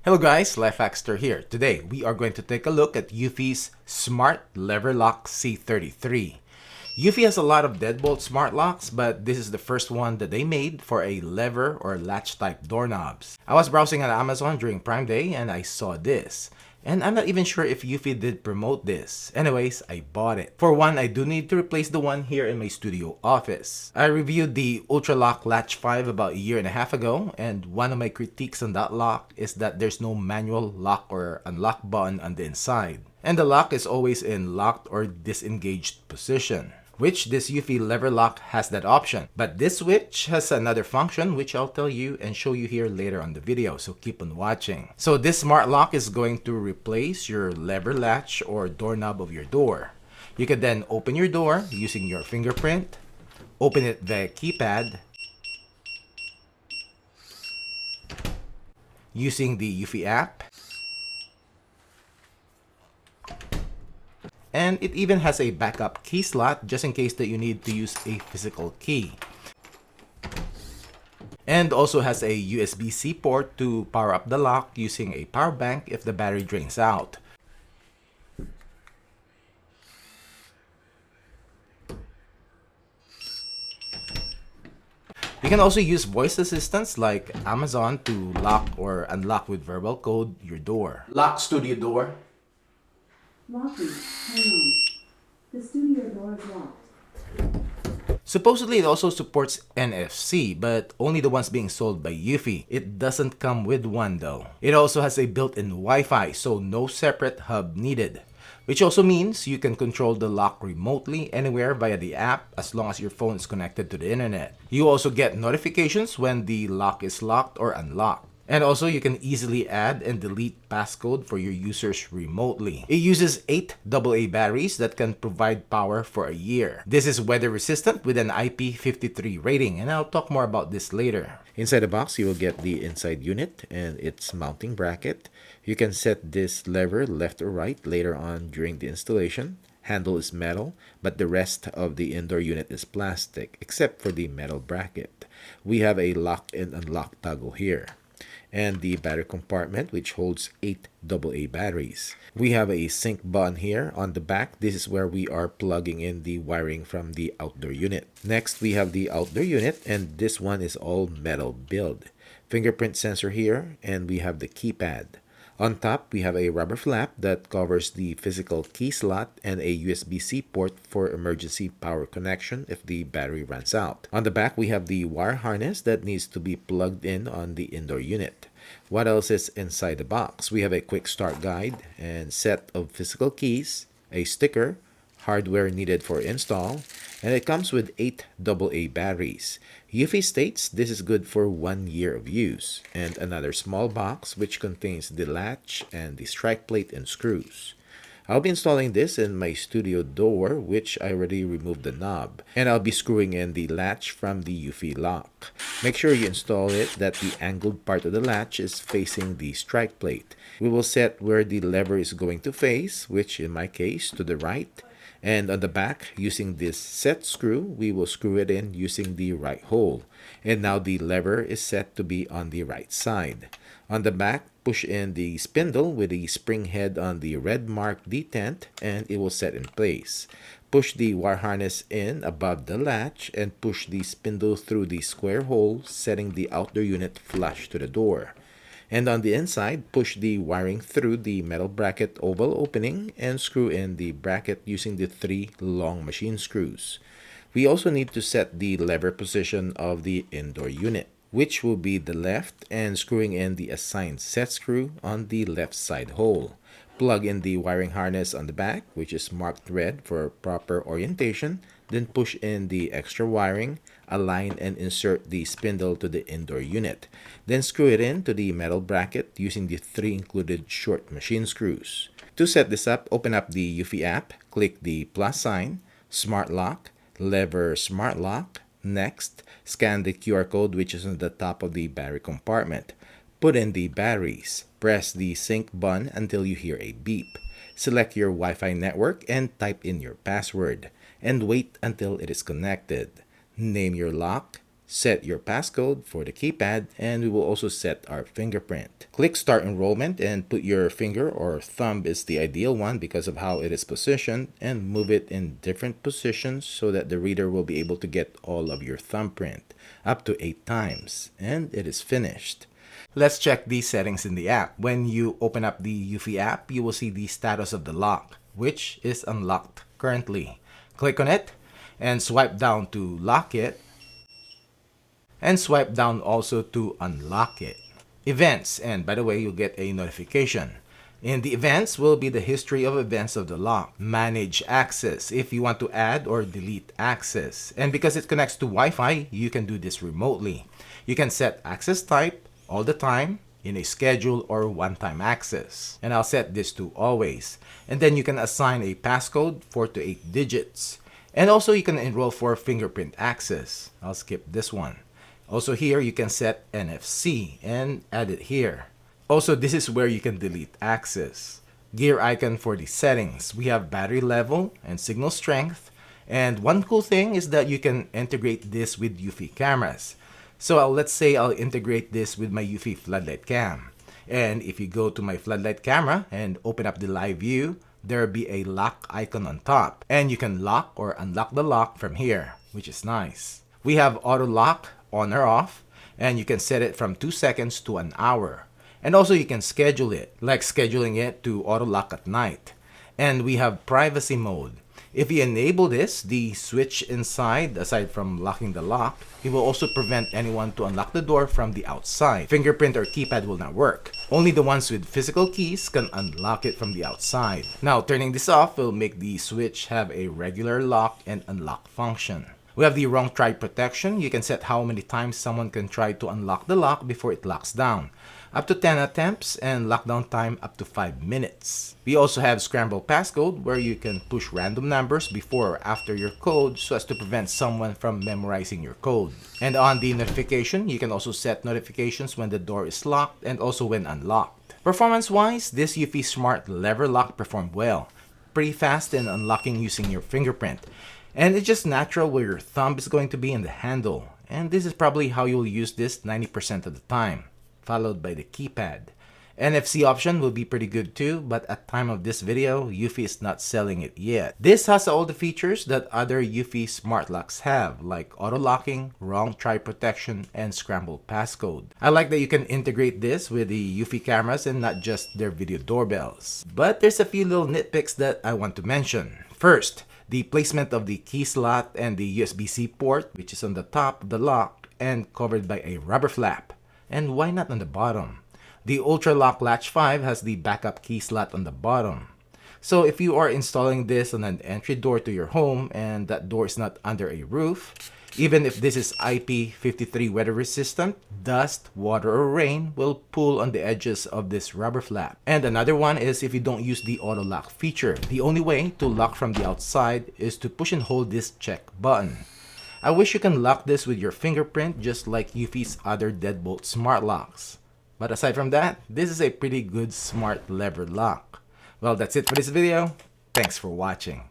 Hello guys, LifeHackster here. Today we are going to take a look at Eufy's Smart Lever Lock C33. Eufy has a lot of deadbolt smart locks, but this is the first one that they made for a lever or latch type doorknobs. I was browsing on Amazon during Prime Day and I saw this. And I'm not even sure if Eufy did promote this. Anyways, I bought it. For one, I do need to replace the one here in my studio office. I reviewed the Ultra Lock Latch 5 about a year and a half ago, and one of my critiques on that lock is that there's no manual lock or unlock button on the inside. And the lock is always in locked or disengaged position, which this Eufy lever lock has that option. But this switch has another function which I'll tell you and show you here later on the video, so keep on watching. So this smart lock is going to replace your lever latch or doorknob of your door. You can then open your door using your fingerprint, open it via keypad, using the Eufy app, and it even has a backup key slot just in case that you need to use a physical key. And also has a USB-C port to power up the lock using a power bank if the battery drains out. You can also use voice assistants like Amazon to lock or unlock with verbal code your door. Lock studio door. Locking. Hang on. The studio door is locked. Supposedly it also supports NFC, but only the ones being sold by Eufy. It doesn't come with one though. It also has a built-in Wi-Fi, so no separate hub needed. Which also means you can control the lock remotely anywhere via the app as long as your phone is connected to the internet. You also get notifications when the lock is locked or unlocked. And also, you can easily add and delete passcode for your users remotely. It uses 8 AA batteries that can provide power for a year. This is weather resistant with an IP53 rating, and I'll talk more about this later. Inside the box, you will get the inside unit and its mounting bracket. You can set this lever left or right later on during the installation. Handle is metal, but the rest of the indoor unit is plastic, except for the metal bracket. We have a lock and unlock toggle here, and the battery compartment which holds 8 AA batteries. We have a sync button here on the back. This is where we are plugging in the wiring from the outdoor unit. Next, we have the outdoor unit, and this one is all metal build. Fingerprint sensor here, and we have the keypad. On top, we have a rubber flap that covers the physical key slot and a USB-C port for emergency power connection if the battery runs out. On the back, we have the wire harness that needs to be plugged in on the indoor unit. What else is inside the box? We have a quick start guide and set of physical keys, a sticker, hardware needed for install, and it comes with 8 AA batteries. Eufy states this is good for 1 year of use, and another small box which contains the latch and the strike plate and screws. I'll be installing this in my studio door, which I already removed the knob, and I'll be screwing in the latch from the Eufy lock. Make sure you install it that the angled part of the latch is facing the strike plate. We will set where the lever is going to face, which in my case to the right. And on the back, using this set screw, we will screw it in using the right hole. And now the lever is set to be on the right side. On the back, push in the spindle with the spring head on the red marked detent, and it will set in place. Push the wire harness in above the latch and push the spindle through the square hole, setting the outdoor unit flush to the door. And on the inside, push the wiring through the metal bracket oval opening and screw in the bracket using the 3 long machine screws. We also need to set the lever position of the indoor unit, which will be the left, and screwing in the assigned set screw on the left side hole. Plug in the wiring harness on the back, which is marked red for proper orientation, then push in the extra wiring, align and insert the spindle to the indoor unit. Then screw it in to the metal bracket using the 3 included short machine screws. To set this up, open up the Eufy app, click the plus sign, Smart Lock, Lever Smart Lock. Next, scan the QR code which is on the top of the battery compartment. Put in the batteries. Press the sync button until you hear a beep. Select your Wi-Fi network and type in your password. And wait until it is connected. Name your lock, set your passcode for the keypad, and we will also set our fingerprint. Click Start Enrollment and put your finger or thumb is the ideal one because of how it is positioned, and move it in different positions so that the reader will be able to get all of your thumbprint up to 8 times, and it is finished. Let's check these settings in the app. When you open up the Eufy app, you will see the status of the lock, which is unlocked currently. Click on it and swipe down to lock it, and swipe down also to unlock it. Events, and by the way, you'll get a notification. In the events will be the history of events of the lock. Manage access if you want to add or delete access. And because it connects to Wi-Fi, you can do this remotely. You can set access type, all the time, in a schedule, or one-time access. And I'll set this to always. And then you can assign a passcode, 4 to 8 digits. And also you can enroll for fingerprint access. I'll skip this one. Also here you can set NFC and add it here. Also, this is where you can delete access. Gear icon for the settings. We have battery level and signal strength. And one cool thing is that you can integrate this with Eufy cameras. So let's say I'll integrate this with my Eufy floodlight cam. And if you go to my floodlight camera and open up the live view, there'll be a lock icon on top. And you can lock or unlock the lock from here, which is nice. We have auto lock on or off, and you can set it from 2 seconds to an hour. And also you can schedule it, like scheduling it to auto lock at night. And we have privacy mode. If you enable this, the switch inside, aside from locking the lock, it will also prevent anyone to unlock the door from the outside. Fingerprint or keypad will not work. Only the ones with physical keys can unlock it from the outside. Now, turning this off will make the switch have a regular lock and unlock function. We have the wrong try protection. You can set how many times someone can try to unlock the lock before it locks down. Up to 10 attempts, and lockdown time up to 5 minutes. We also have scramble passcode, where you can push random numbers before or after your code so as to prevent someone from memorizing your code. And on the notification, you can also set notifications when the door is locked and also when unlocked. Performance-wise, this Eufy Smart Lever Lock performed well. Pretty fast in unlocking using your fingerprint. And it's just natural where your thumb is going to be in the handle. And this is probably how you'll use this 90% of the time, followed by the keypad. NFC option will be pretty good too, but at time of this video, Eufy is not selling it yet. This has all the features that other Eufy smart locks have, like auto locking, wrong try protection, and scramble passcode. I like that you can integrate this with the Eufy cameras and not just their video doorbells. But there's a few little nitpicks that I want to mention. First, the placement of the key slot and the USB-C port, which is on the top of the lock and covered by a rubber flap. And why not on the bottom? The Ultra Lock Latch 5 has the backup key slot on the bottom. So if you are installing this on an entry door to your home and that door is not under a roof, even if this is IP53 weather resistant, dust, water, or rain will pull on the edges of this rubber flap. And another one is if you don't use the auto lock feature. The only way to lock from the outside is to push and hold this check button. I wish you can lock this with your fingerprint just like Eufy's other deadbolt smart locks. But aside from that, this is a pretty good smart lever lock. Well, that's it for this video. Thanks for watching.